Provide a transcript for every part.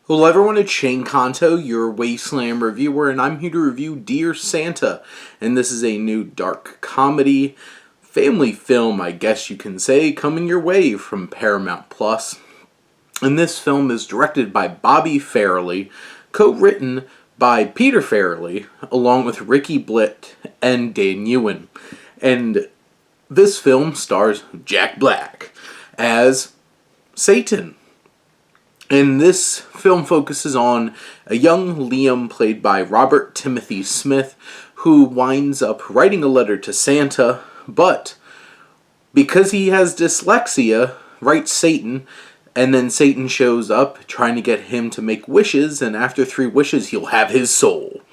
Hello everyone, it's Shane Kanto, your Wasteland reviewer, and I'm here to review Dear Santa. And this is a new dark comedy, family film, I guess you can say, coming your way from Paramount Plus. And this film is directed by Bobby Farrelly, co-written by Peter Farrelly, along with Ricky Blitt and Dan Ewan. And this film stars Jack Black as Satan. And this film focuses on a young Liam played by Robert Timothy Smith, who winds up writing a letter to Santa, but because he has dyslexia, writes Satan, and then Satan shows up trying to get him to make wishes, and after 3 wishes he'll have his soul.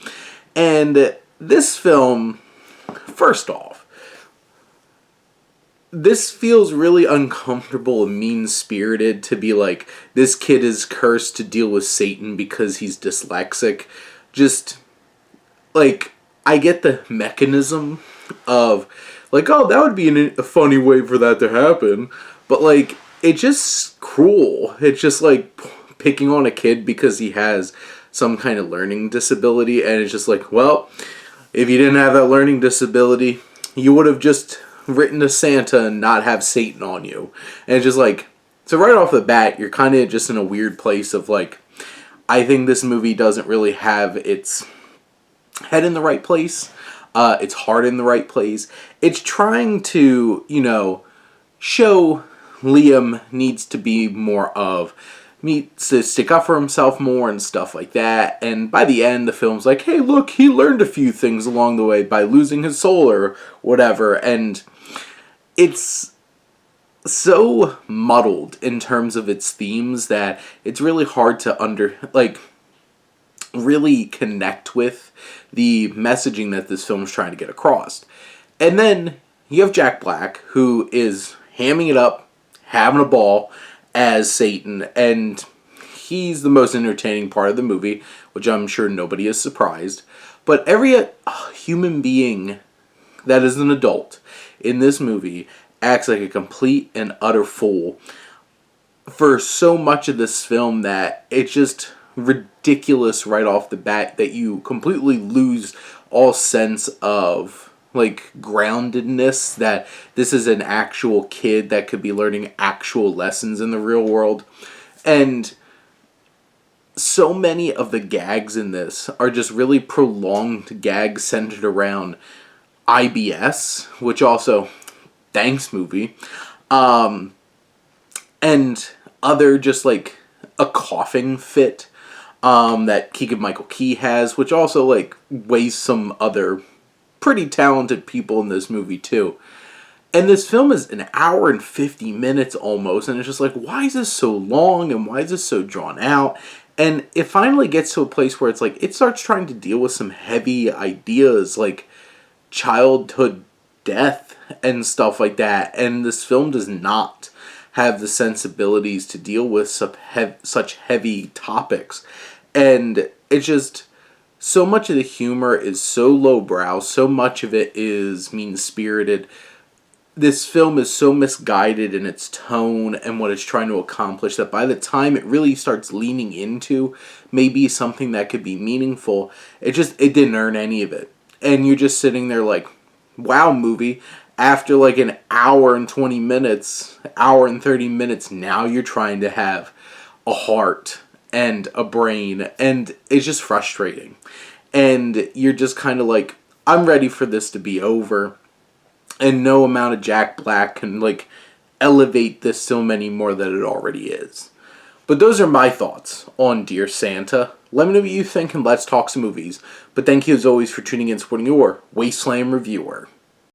And this film, first off, this feels really uncomfortable and mean-spirited to be like, this kid is cursed to deal with Satan because he's dyslexic. Just, like, I get the mechanism of, like, oh, that would be a funny way for that to happen. But, like, it's just cruel. It's just, like, picking on a kid because he has some kind of learning disability. And it's just like, well, if you didn't have that learning disability, you would have just written to Santa and not have Satan on you. And it's just like, so right off the bat, you're kind of just in a weird place of like, I think this movie doesn't really have its head in the right place, its heart in the right place. It's trying to, show Liam needs to stick up for himself more and stuff like that. And by the end, the film's like, hey, look, he learned a few things along the way by losing his soul or whatever. And it's so muddled in terms of its themes that it's really hard to really connect with the messaging that this film is trying to get across. And then you have Jack Black, who is hamming it up, having a ball as Satan, and he's the most entertaining part of the movie, which I'm sure nobody is surprised. But every human being that is an adult in this movie acts like a complete and utter fool for so much of this film that it's just ridiculous right off the bat that you completely lose all sense of groundedness, that this is an actual kid that could be learning actual lessons in the real world. And so many of the gags in this are just really prolonged gags centered around IBS, which also, thanks movie, and other just like a coughing fit that Keegan-Michael Key has, which also wastes some other pretty talented people in this movie too. And this film is an hour and 50 minutes almost, and it's just like, why is this so long and why is this so drawn out? And it finally gets to a place where it's like, it starts trying to deal with some heavy ideas like childhood death and stuff like that, and this film does not have the sensibilities to deal with such heavy topics. And it's just, so much of the humor is so lowbrow, so much of it is mean-spirited. This film is so misguided in its tone and what it's trying to accomplish that by the time it really starts leaning into maybe something that could be meaningful, it didn't earn any of it. And you're just sitting there like, wow, movie, after an hour and 20 minutes, hour and 30 minutes, now you're trying to have a heart and a brain, and it's just frustrating. And you're just kind of like, I'm ready for this to be over, and no amount of Jack Black can elevate this so many more than it already is. But those are my thoughts on Dear Santa. Let me know what you think, and let's talk some movies. But thank you as always for tuning in and supporting your Wasteland reviewer.